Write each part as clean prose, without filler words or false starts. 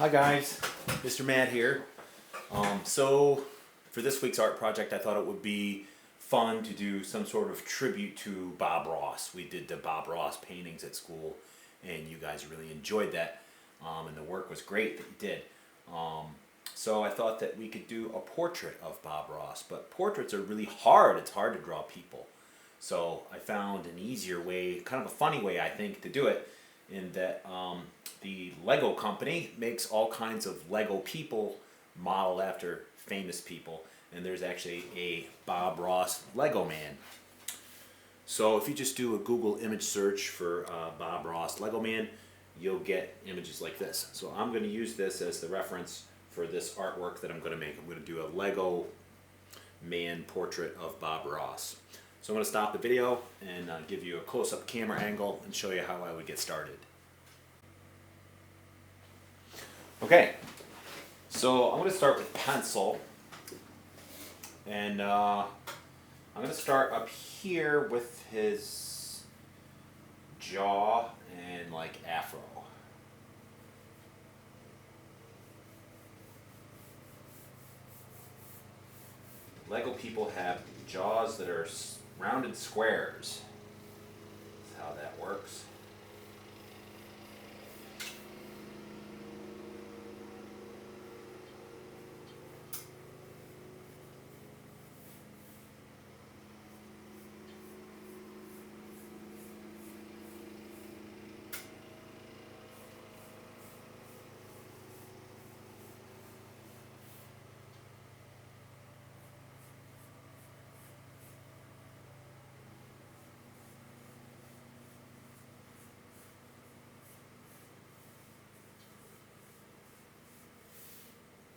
Hi guys, Mr. Matt here. So for this week's art project, I thought it would be fun to do some sort of tribute to Bob Ross. We did the Bob Ross paintings at school, and you guys really enjoyed that, and the work was great that you did. So I thought that we could do a portrait of Bob Ross, but portraits are really hard. It's hard to draw people. So I found an easier way, kind of a funny way I think, to do it, in that the Lego company makes all kinds of Lego people modeled after famous people, and there's actually a Bob Ross Lego man. So if you just do a Google image search for Bob Ross Lego man, you'll get images like this. So I'm going to use this as the reference for this artwork that I'm going to make. I'm going to do a Lego man portrait of Bob Ross. So I'm going to stop the video and give you a close-up camera angle and show you how I would get started. Okay, so I'm going to start with pencil, and I'm going to start up here with his jaw and like afro. Lego people have jaws that are rounded squares. That's how that works.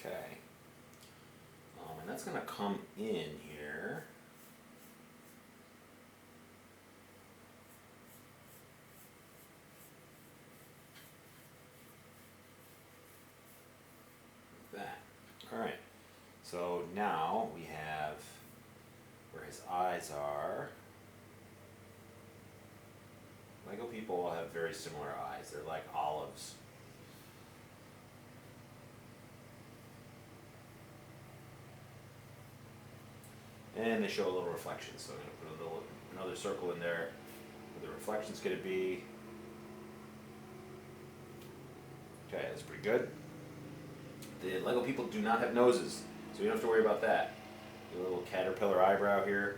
Okay, and that's going to come in here. Like that. All right, so now we have where his eyes are. Lego people all have very similar eyes. They're like olives. And they show a little reflection, so I'm going to put another circle in there where the reflection's going to be. Okay, that's pretty good. The Lego people do not have noses, so you don't have to worry about that. A little caterpillar eyebrow here.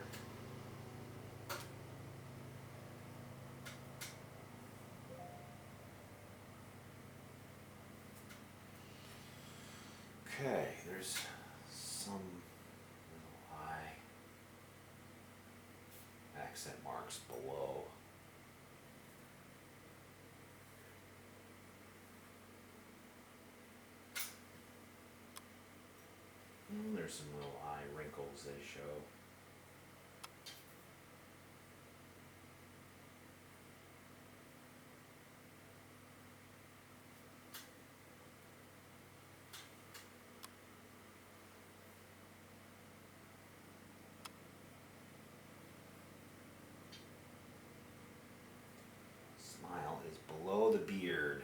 Okay, there's some eye accent marks below. And there's some little eye wrinkles they show. Smile is below the beard.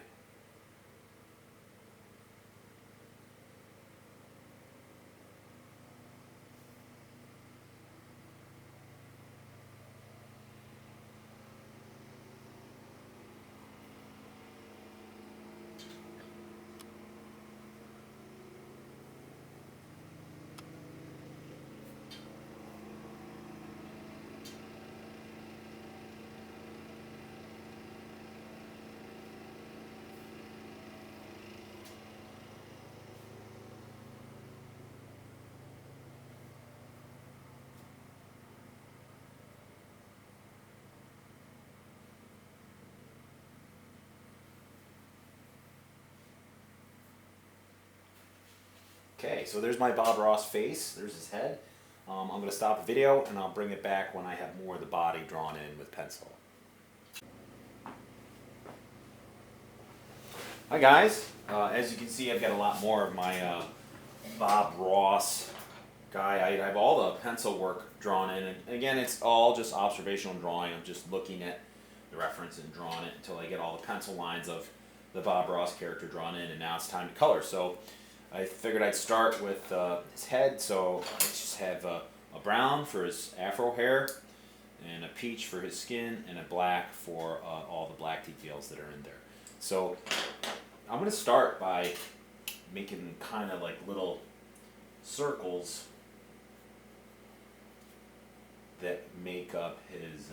Okay, so there's my Bob Ross face. There's his head. I'm going to stop the video and I'll bring it back when I have more of the body drawn in with pencil. Hi guys. As you can see, I've got a lot more of my Bob Ross guy. I have all the pencil work drawn in. And again, it's all just observational drawing. I'm just looking at the reference and drawing it until I get all the pencil lines of the Bob Ross character drawn in, and now it's time to color. So I figured I'd start with his head. So I just have a brown for his afro hair, and a peach for his skin, and a black for all the black details that are in there. So I'm going to start by making kind of like little circles that make up his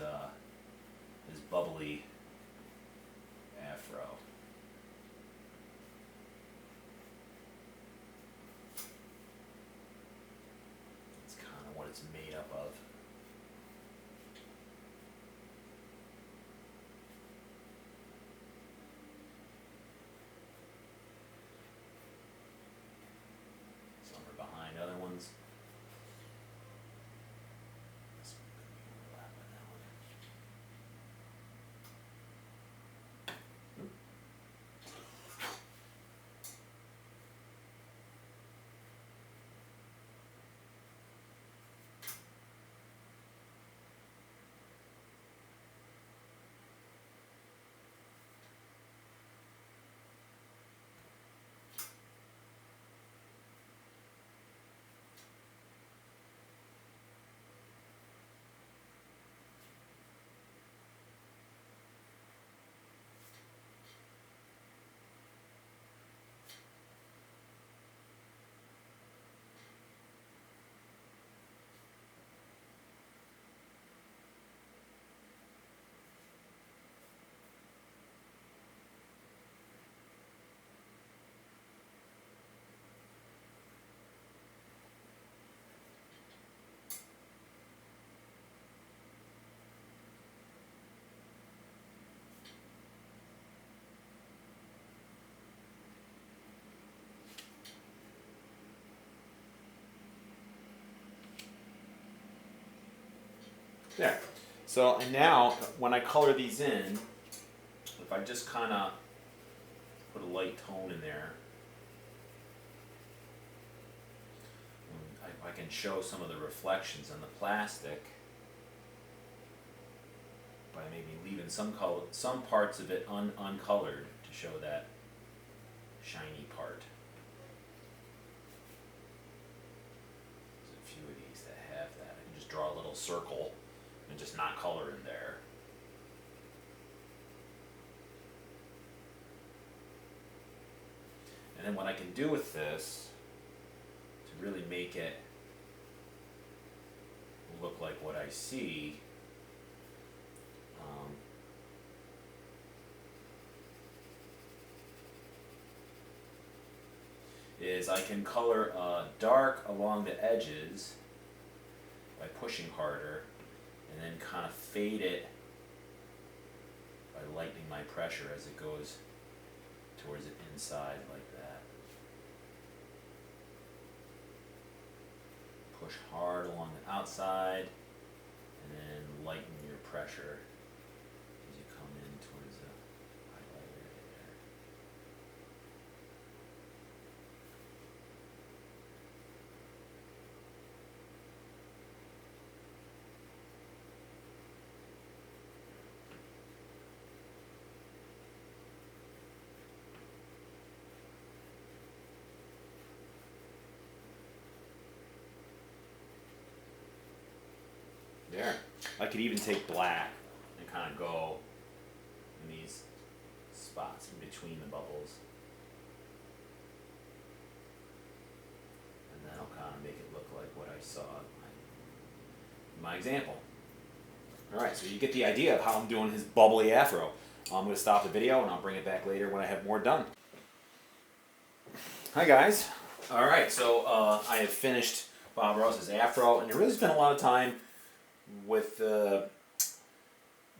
bubbly afro. That's kind of what it's made up of. Some are behind other ones. There. So, and now when I color these in, if I just kind of put a light tone in there, I can show some of the reflections on the plastic by maybe leaving some parts of it uncolored to show that shiny part. There's a few of these that have that. I can just draw a little circle and just not color in there. And then what I can do with this to really make it look like what I see, is I can color dark along the edges by pushing harder, and then kind of fade it by lightening my pressure as it goes towards the inside like that. Push hard along the outside and then lighten your pressure as you come in towards the highlight area there. There. I could even take black and kind of go in these spots in between the bubbles. And that'll kind of make it look like what I saw in my example. Alright, so you get the idea of how I'm doing his bubbly afro. I'm going to stop the video and I'll bring it back later when I have more done. Hi guys. Alright, so I have finished Bob Ross's afro, and there really spent a lot of time with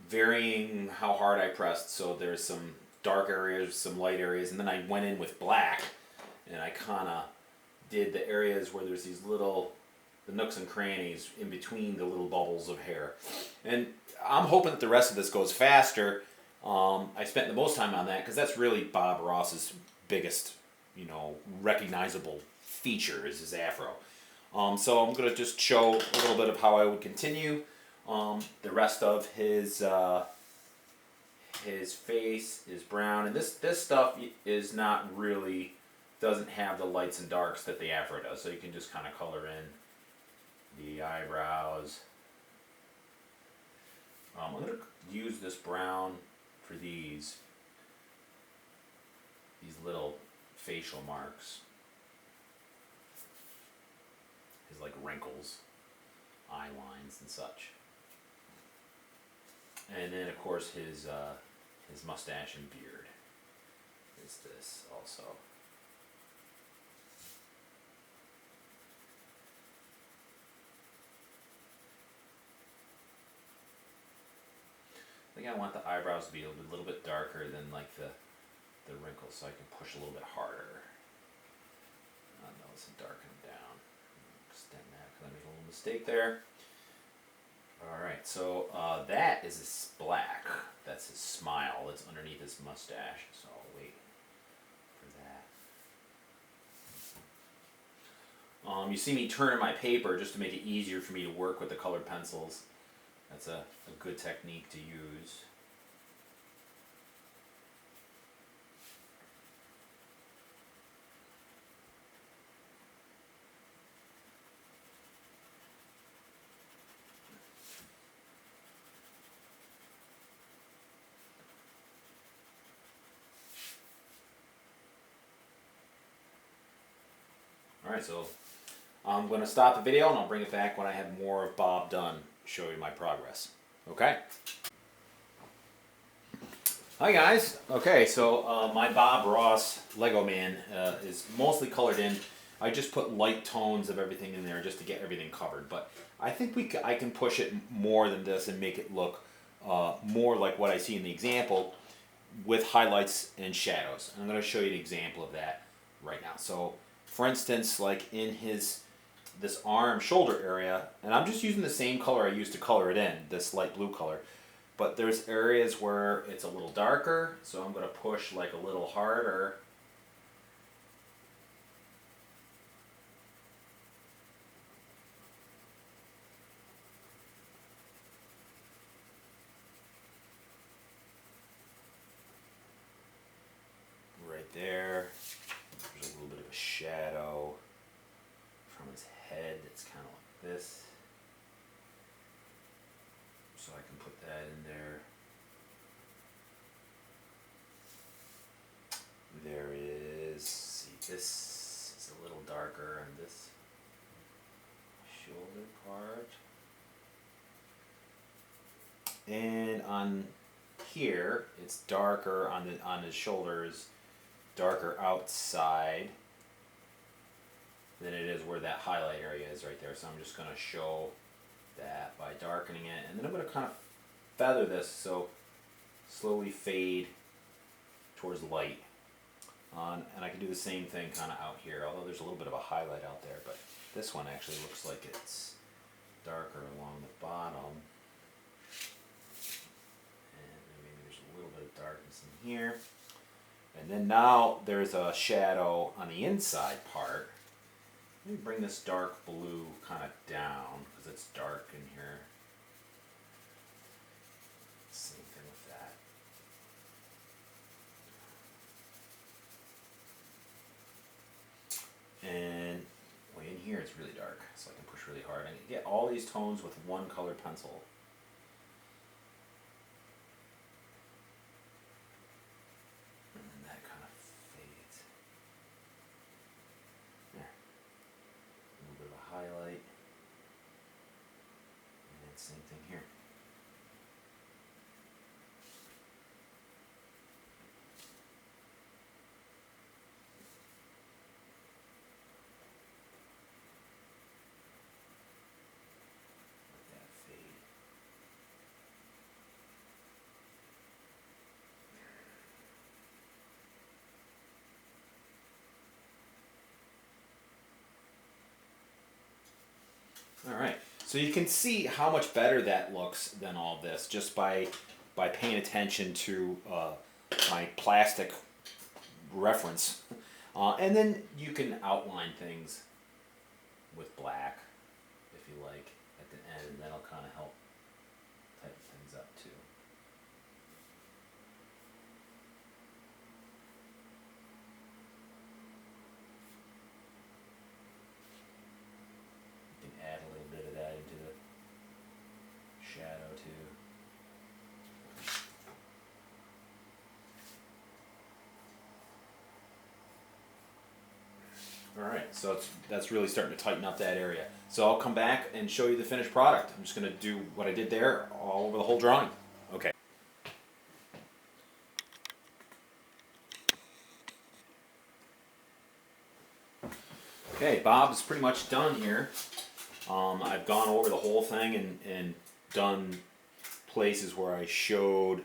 varying how hard I pressed. So there's some dark areas, some light areas, and then I went in with black, and I kind of did the areas where there's these little, the nooks and crannies in between the little bubbles of hair. And I'm hoping that the rest of this goes faster. I spent the most time on that because that's really Bob Ross's biggest, recognizable feature is his afro. So I'm going to just show a little bit of how I would continue the rest of his his face is brown, and this stuff is not really, doesn't have the lights and darks that the Afro does, so you can just kind of color in the eyebrows. I'm going to use this brown for these little facial marks, his like wrinkles, eye lines and such. And then of course his mustache and beard is this also. I think I want the eyebrows to be a little bit darker than like the wrinkles, so I can push a little bit harder. No, let's darken them down. Extend that because I made a little mistake there. Alright, so that is his black. That's his smile that's underneath his mustache. So I'll wait for that. You see me turning my paper just to make it easier for me to work with the colored pencils. That's a good technique to use. Alright, so I'm going to stop the video and I'll bring it back when I have more of Bob done, show you my progress. Okay? Hi guys. Okay, so my Bob Ross Lego Man is mostly colored in. I just put light tones of everything in there just to get everything covered, but I think I can push it more than this and make it look more like what I see in the example with highlights and shadows. And I'm going to show you an example of that right now. So for instance, like in this arm shoulder area, and I'm just using the same color I used to color it in, this light blue color, but there's areas where it's a little darker, so I'm going to push like a little harder. Right there. There's a little bit of a shadow from his head that's kind of like this. So I can put that in there. There is, see, this is a little darker on this shoulder part. And on here, it's darker on his shoulders, darker outside than it is where that highlight area is right there. So I'm just going to show that by darkening it, and then I'm going to kind of feather this, so slowly fade towards light. And I can do the same thing kind of out here, although there's a little bit of a highlight out there, but this one actually looks like it's darker along the bottom. And maybe there's a little bit of darkness in here. And then now there's a shadow on the inside part. Let me bring this dark blue kind of down because it's dark in here. Same thing with that. And way in here it's really dark, so I can push really hard. I can get all these tones with one colored pencil. And then that kind of fades. There. A little bit of a highlight. And same thing here. Alright, so you can see how much better that looks than all this just by paying attention to my plastic reference. And then you can outline things with black if you like at the end, and that'll kind of help tighten things up too. so that's really starting to tighten up that area. So I'll come back and show you the finished product. I'm just going to do what I did there all over the whole drawing. Okay. Okay, Bob's pretty much done here. I've gone over the whole thing and done places where I showed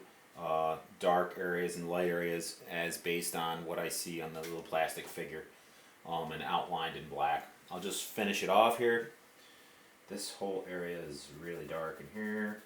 dark areas and light areas as based on what I see on the little plastic figure, and outlined in black. I'll just finish it off here. This whole area is really dark in here.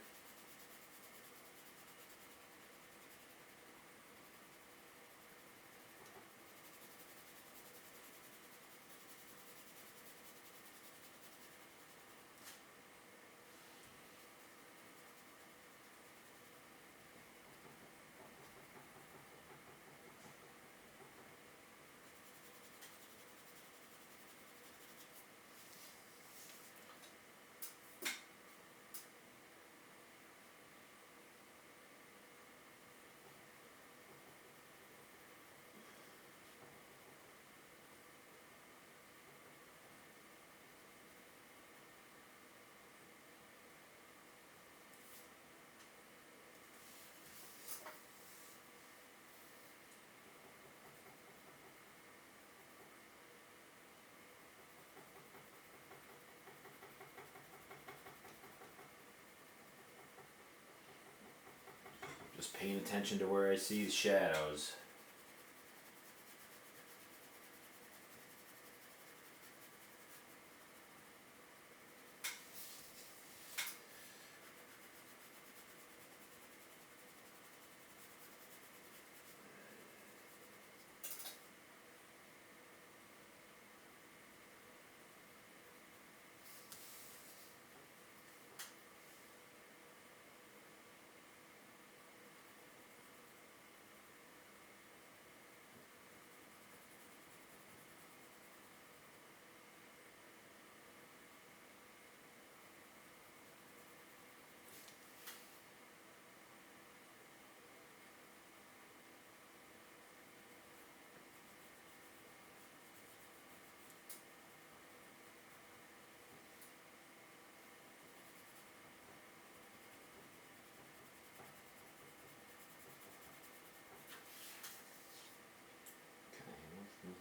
Just paying attention to where I see the shadows.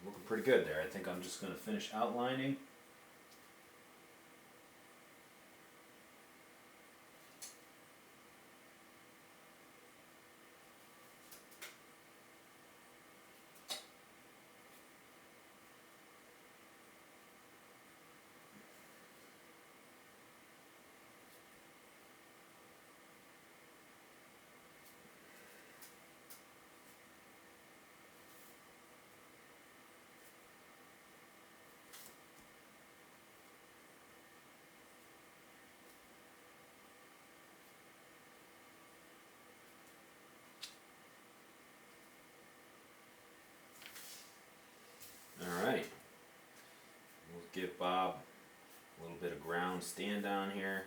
Looking pretty good there. I think I'm just going to finish outlining. Alright, we'll give Bob a little bit of ground stand down here.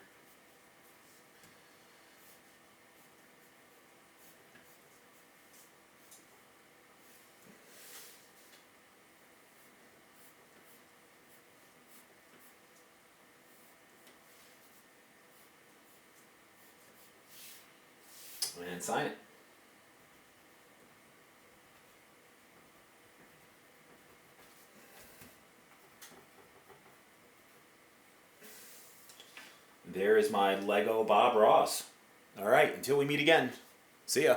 And sign it. There is my Lego Bob Ross. All right, until we meet again. See ya.